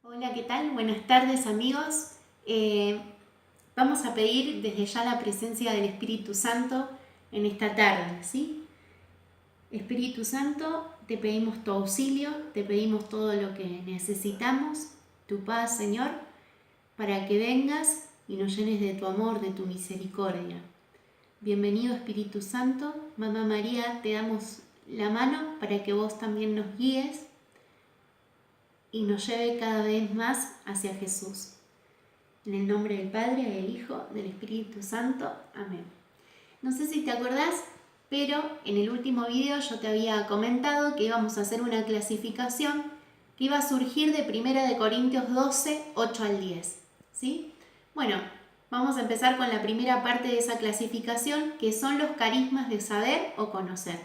Hola, ¿qué tal? Buenas tardes, amigos. Vamos a pedir desde ya la presencia del Espíritu Santo en esta tarde, ¿sí? Espíritu Santo, te pedimos tu auxilio, te pedimos todo lo que necesitamos, tu paz, Señor, para que vengas y nos llenes de tu amor, de tu misericordia. Bienvenido, Espíritu Santo. Mamá María, te damos la mano para que vos también nos guíes y nos lleve cada vez más hacia Jesús. En el nombre del Padre, del Hijo, del Espíritu Santo. Amén. No sé si te acordás, pero en el último video yo te había comentado que íbamos a hacer una clasificación que iba a surgir de 1 Corintios 12, 8 al 10. ¿Sí? Bueno, vamos a empezar con la primera parte de esa clasificación, que son los carismas de saber o conocer.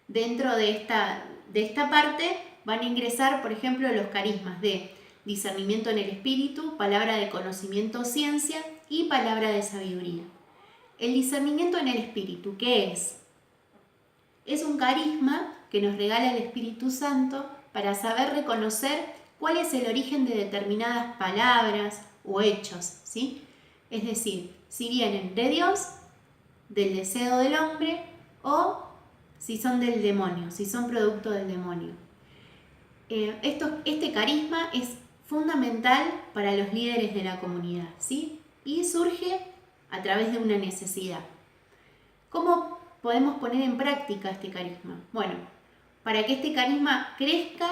Dentro de esta parte van a ingresar, por ejemplo, los carismas de discernimiento en el espíritu, palabra de conocimiento, ciencia y palabra de sabiduría. El discernimiento en el espíritu, ¿qué es? Es un carisma que nos regala el Espíritu Santo para saber reconocer cuál es el origen de determinadas palabras o hechos, ¿sí? Es decir, si vienen de Dios, del deseo del hombre o si son del demonio, si son producto del demonio. Este carisma es fundamental para los líderes de la comunidad, ¿sí? Y surge a través de una necesidad. ¿Cómo podemos poner en práctica este carisma? Bueno, para que este carisma crezca,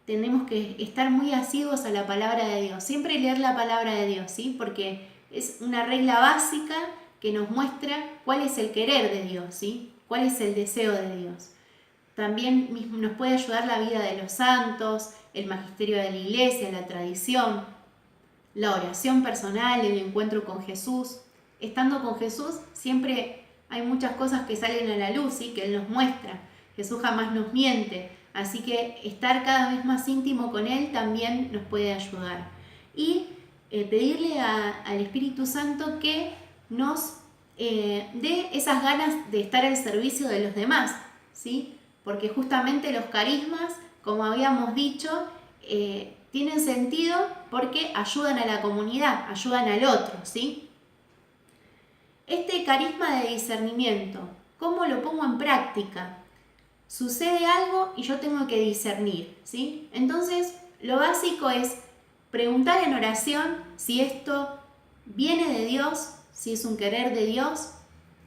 tenemos que estar muy asiduos a la palabra de Dios. Siempre leer la palabra de Dios, ¿sí? Porque es una regla básica que nos muestra cuál es el querer de Dios, ¿sí? Cuál es el deseo de Dios. También nos puede ayudar la vida de los santos, el magisterio de la iglesia, la tradición, la oración personal, el encuentro con Jesús. Estando con Jesús siempre hay muchas cosas que salen a la luz, ¿sí? Que Él nos muestra. Jesús jamás nos miente, así que estar cada vez más íntimo con Él también nos puede ayudar. Y pedirle al Espíritu Santo que nos dé esas ganas de estar al servicio de los demás, ¿sí? Porque justamente los carismas, como habíamos dicho, tienen sentido porque ayudan a la comunidad, ayudan al otro, ¿sí? Este carisma de discernimiento, ¿cómo lo pongo en práctica? Sucede algo y yo tengo que discernir, ¿sí? Entonces, lo básico es preguntar en oración si esto viene de Dios, si es un querer de Dios,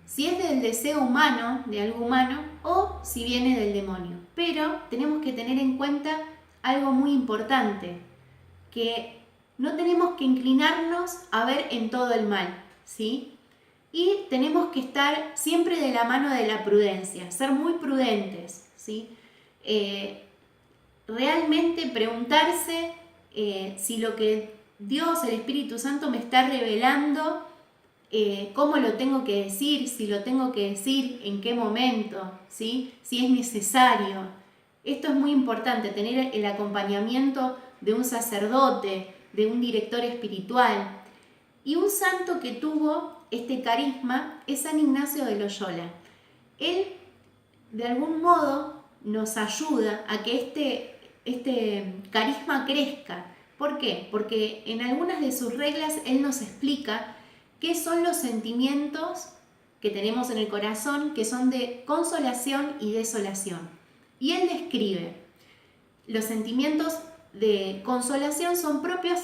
si es del deseo humano, de algo humano, o si viene del demonio. Pero tenemos que tener en cuenta algo muy importante, que no tenemos que inclinarnos a ver en todo el mal, ¿sí? Y tenemos que estar siempre de la mano de la prudencia, ser muy prudentes, ¿sí? Realmente preguntarse si lo que Dios, el Espíritu Santo, me está revelando, cómo lo tengo que decir, si lo tengo que decir, en qué momento, ¿sí? Si es necesario. Esto es muy importante, tener el acompañamiento de un sacerdote, de un director espiritual. Y un santo que tuvo este carisma es San Ignacio de Loyola. Él, de algún modo, nos ayuda a que este carisma crezca. ¿Por qué? Porque en algunas de sus reglas él nos explica qué son los sentimientos que tenemos en el corazón, que son de consolación y desolación. Y él describe, los sentimientos de consolación son propios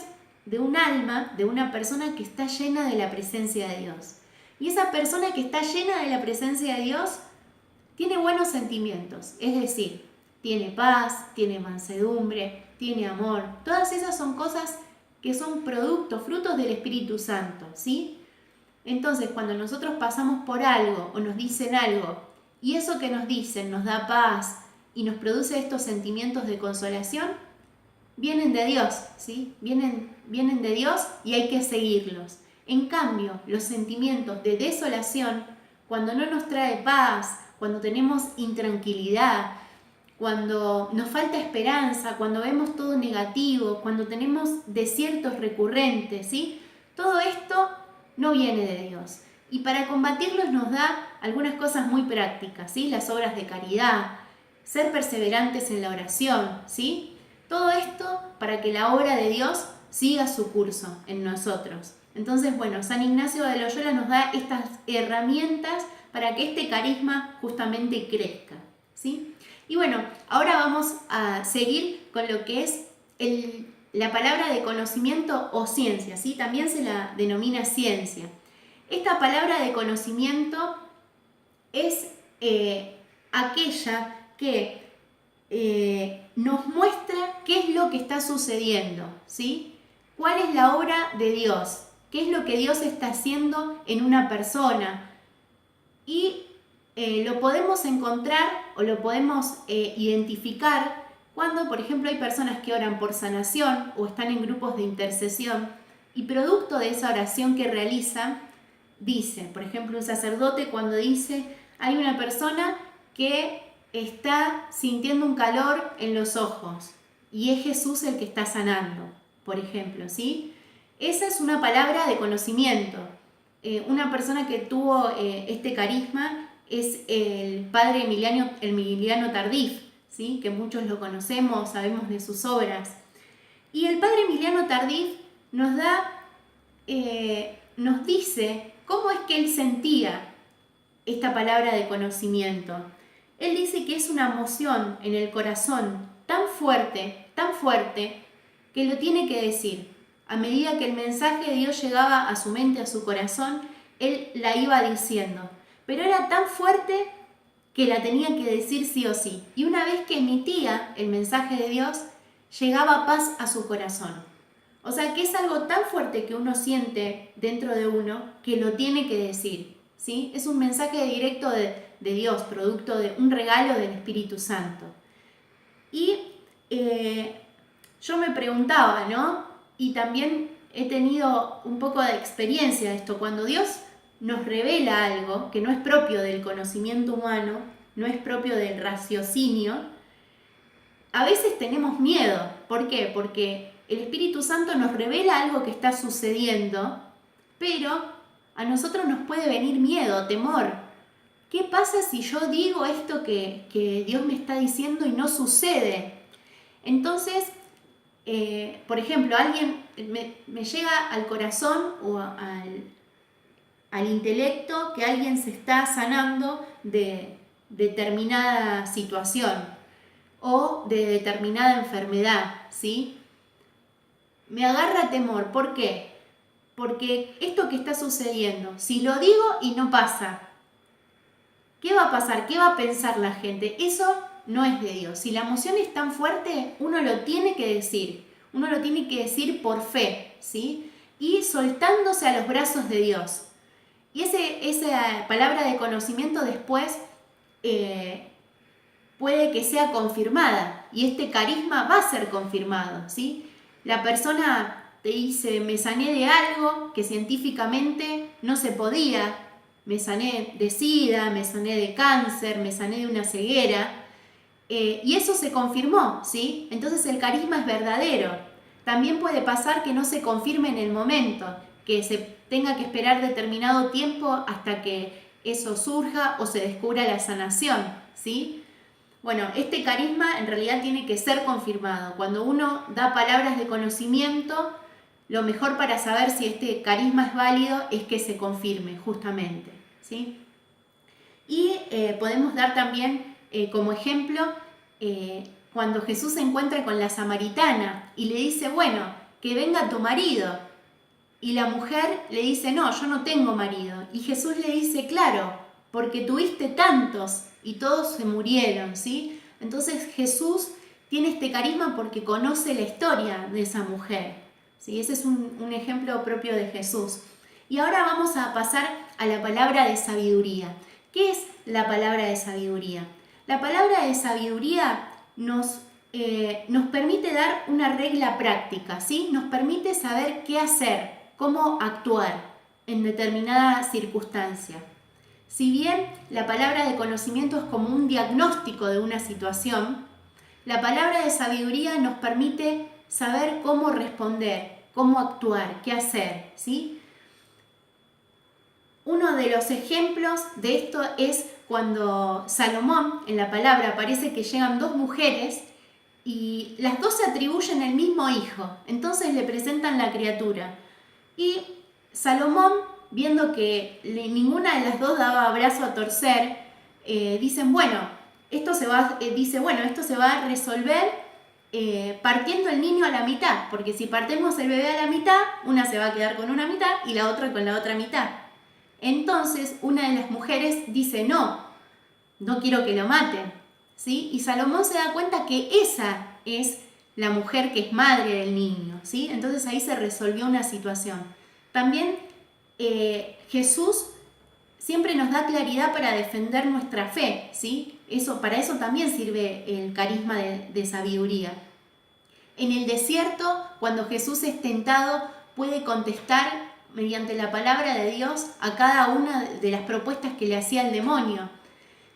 de un alma, de una persona que está llena de la presencia de Dios. Y esa persona que está llena de la presencia de Dios tiene buenos sentimientos, es decir, tiene paz, tiene mansedumbre, tiene amor. Todas esas son cosas que son productos, frutos del Espíritu Santo, ¿sí? Entonces, cuando nosotros pasamos por algo o nos dicen algo y eso que nos dicen nos da paz y nos produce estos sentimientos de consolación, vienen de Dios, ¿sí? Vienen de Dios y hay que seguirlos. En cambio, los sentimientos de desolación, cuando no nos trae paz, cuando tenemos intranquilidad, cuando nos falta esperanza, cuando vemos todo negativo, cuando tenemos desiertos recurrentes, ¿sí? Todo esto no viene de Dios. Y para combatirlos nos da algunas cosas muy prácticas, ¿sí? Las obras de caridad, ser perseverantes en la oración, ¿sí? Todo esto para que la obra de Dios siga su curso en nosotros. Entonces, bueno, San Ignacio de Loyola nos da estas herramientas para que este carisma justamente crezca, ¿sí? Y bueno, ahora vamos a seguir con lo que es la palabra de conocimiento o ciencia, ¿sí? También se la denomina ciencia. Esta palabra de conocimiento es aquella que nos muestra qué es lo que está sucediendo, ¿sí? ¿Cuál es la obra de Dios? ¿Qué es lo que Dios está haciendo en una persona? Y lo podemos encontrar o lo podemos identificar cuando, por ejemplo, hay personas que oran por sanación o están en grupos de intercesión y producto de esa oración que realizan, dice, por ejemplo, un sacerdote cuando dice, hay una persona que está sintiendo un calor en los ojos y es Jesús el que está sanando, por ejemplo, ¿sí? Esa es una palabra de conocimiento. Una persona que tuvo este carisma es el padre Emiliano Tardif, ¿sí? Que muchos lo conocemos, sabemos de sus obras. Y el padre Emiliano Tardif nos dice cómo es que él sentía esta palabra de conocimiento. Él dice que es una emoción en el corazón tan fuerte, que lo tiene que decir. A medida que el mensaje de Dios llegaba a su mente, a su corazón, él la iba diciendo. Pero era tan fuerte que la tenía que decir sí o sí. Y una vez que emitía el mensaje de Dios, llegaba paz a su corazón. O sea que es algo tan fuerte que uno siente dentro de uno que lo tiene que decir, ¿sí? Es un mensaje directo de Dios, producto de un regalo del Espíritu Santo. Y yo me preguntaba, ¿no? Y también he tenido un poco de experiencia de esto. Cuando Dios nos revela algo que no es propio del conocimiento humano, no es propio del raciocinio, a veces tenemos miedo. ¿Por qué? Porque el Espíritu Santo nos revela algo que está sucediendo, pero a nosotros nos puede venir miedo, temor. ¿Qué pasa si yo digo esto que Dios me está diciendo y no sucede? Entonces, por ejemplo, alguien me llega al corazón o al intelecto que alguien se está sanando de determinada situación o de determinada enfermedad, ¿sí? Me agarra temor. ¿Por qué? Porque esto que está sucediendo, si lo digo y no pasa, ¿qué va a pasar? ¿Qué va a pensar la gente? Eso no es de Dios. Si la emoción es tan fuerte, uno lo tiene que decir. Uno lo tiene que decir por fe, ¿sí? Y soltándose a los brazos de Dios. Y esa palabra de conocimiento después puede que sea confirmada. Y este carisma va a ser confirmado, ¿sí? La persona te dice, me sané de algo que científicamente no se podía. Me sané de SIDA, me sané de cáncer, me sané de una ceguera. Y eso se confirmó, ¿sí? Entonces el carisma es verdadero. También puede pasar que no se confirme en el momento, que se tenga que esperar determinado tiempo hasta que eso surja o se descubra la sanación, ¿sí? Bueno, este carisma en realidad tiene que ser confirmado. Cuando uno da palabras de conocimiento, lo mejor para saber si este carisma es válido es que se confirme, justamente, ¿sí? Y podemos dar también como ejemplo cuando Jesús se encuentra con la samaritana y le dice, bueno, que venga tu marido. Y la mujer le dice, no, yo no tengo marido. Y Jesús le dice, claro, porque tuviste tantos y todos se murieron, ¿sí? Entonces Jesús tiene este carisma porque conoce la historia de esa mujer, ¿sí? Ese es un ejemplo propio de Jesús. Y ahora vamos a pasar a la palabra de sabiduría. ¿Qué es la palabra de sabiduría? La palabra de sabiduría nos permite dar una regla práctica, ¿sí? Nos permite saber qué hacer, cómo actuar en determinada circunstancia. Si bien la palabra de conocimiento es como un diagnóstico de una situación, la palabra de sabiduría nos permite saber cómo responder, cómo actuar, qué hacer, ¿sí? Uno de los ejemplos de esto es cuando Salomón, en la palabra, aparece que llegan dos mujeres y las dos se atribuyen el mismo hijo, entonces le presentan la criatura. Y Salomón, viendo que ninguna de las dos daba brazo a torcer, dicen, esto se va a resolver partiendo el niño a la mitad, porque si partimos el bebé a la mitad, una se va a quedar con una mitad y la otra con la otra mitad. Entonces una de las mujeres dice, no quiero que lo maten, ¿sí? Y Salomón se da cuenta que esa es la mujer que es madre del niño, ¿sí? Entonces ahí se resolvió una situación. También Jesús siempre nos da claridad para defender nuestra fe, ¿sí? Para eso también sirve el carisma de sabiduría. En el desierto, cuando Jesús es tentado, puede contestar mediante la palabra de Dios a cada una de las propuestas que le hacía el demonio.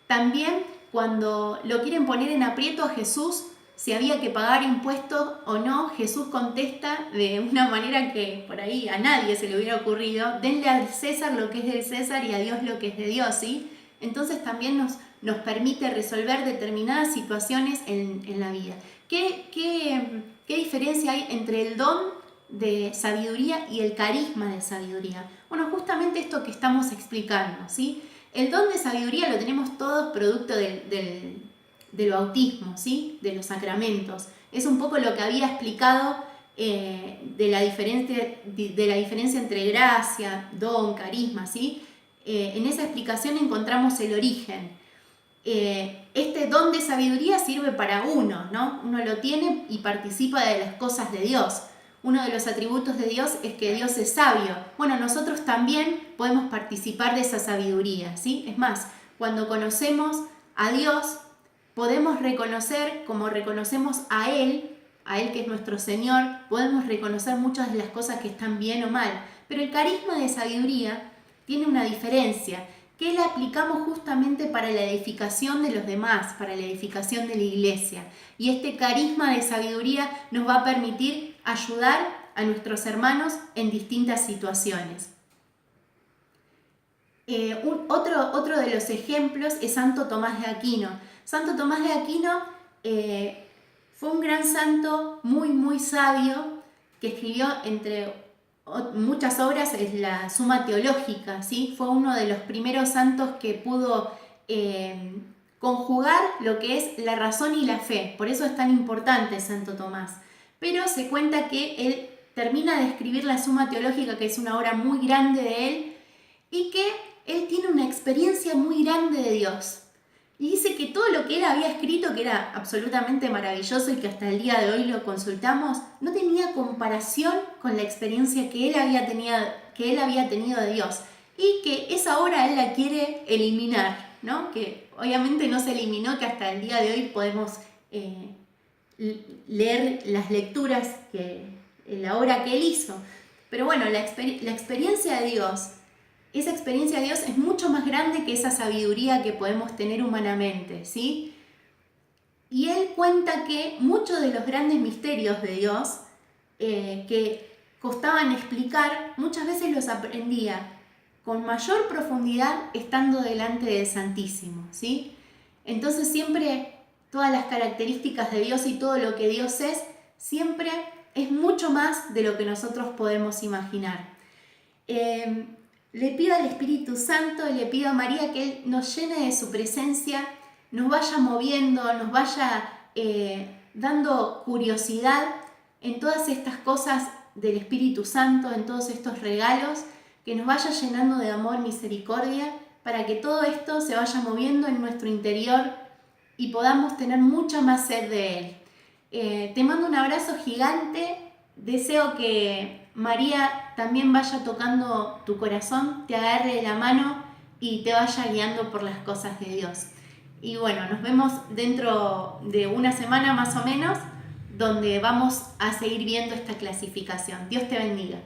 También cuando lo quieren poner en aprieto a Jesús, si había que pagar impuestos o no, Jesús contesta de una manera que por ahí a nadie se le hubiera ocurrido: denle al César lo que es del César y a Dios lo que es de Dios, ¿sí? Entonces también nos permite resolver determinadas situaciones en la vida. ¿Qué diferencia hay entre el don de sabiduría y el carisma de sabiduría? Bueno, justamente esto que estamos explicando, ¿sí? El don de sabiduría lo tenemos todos producto del bautismo, ¿sí? De los sacramentos. Es un poco lo que había explicado de la diferencia entre gracia, don, carisma, ¿sí? En esa explicación encontramos el origen. Este don de sabiduría sirve para uno, ¿no? Uno lo tiene y participa de las cosas de Dios. Uno de los atributos de Dios es que Dios es sabio. Bueno, nosotros también podemos participar de esa sabiduría, ¿sí? Es más, cuando conocemos a Dios, podemos reconocer, como reconocemos a Él que es nuestro Señor, podemos reconocer muchas de las cosas que están bien o mal. Pero el carisma de sabiduría tiene una diferencia, que la aplicamos justamente para la edificación de los demás, para la edificación de la iglesia. Y este carisma de sabiduría nos va a permitir ayudar a nuestros hermanos en distintas situaciones. Otro de los ejemplos es Santo Tomás de Aquino. Santo Tomás de Aquino fue un gran santo muy, muy sabio que escribió entre muchas obras en la Suma Teológica, ¿sí? Fue uno de los primeros santos que pudo conjugar lo que es la razón y la fe. Por eso es tan importante Santo Tomás. Pero se cuenta que él termina de escribir la Suma Teológica, que es una obra muy grande de él, y que él tiene una experiencia muy grande de Dios. Y dice que todo lo que él había escrito, que era absolutamente maravilloso y que hasta el día de hoy lo consultamos, no tenía comparación con la experiencia que él había tenido de Dios. Y que esa obra él la quiere eliminar, ¿no? Que obviamente no se eliminó, que hasta el día de hoy podemos leer las lecturas, la obra que él hizo. Pero bueno, la experiencia de Dios, esa experiencia de Dios es mucho más grande que esa sabiduría que podemos tener humanamente, ¿sí? Y él cuenta que muchos de los grandes misterios de Dios que costaban explicar, muchas veces los aprendía con mayor profundidad estando delante del Santísimo, ¿sí? Entonces siempre todas las características de Dios y todo lo que Dios es, siempre es mucho más de lo que nosotros podemos imaginar. Le pido al Espíritu Santo, le pido a María que Él nos llene de su presencia, nos vaya moviendo, nos vaya dando curiosidad en todas estas cosas del Espíritu Santo, en todos estos regalos, que nos vaya llenando de amor, misericordia, para que todo esto se vaya moviendo en nuestro interior y podamos tener mucha más sed de Él. Te mando un abrazo gigante, deseo que María también vaya tocando tu corazón, te agarre de la mano y te vaya guiando por las cosas de Dios. Y bueno, nos vemos dentro de una semana más o menos, donde vamos a seguir viendo esta clasificación. Dios te bendiga.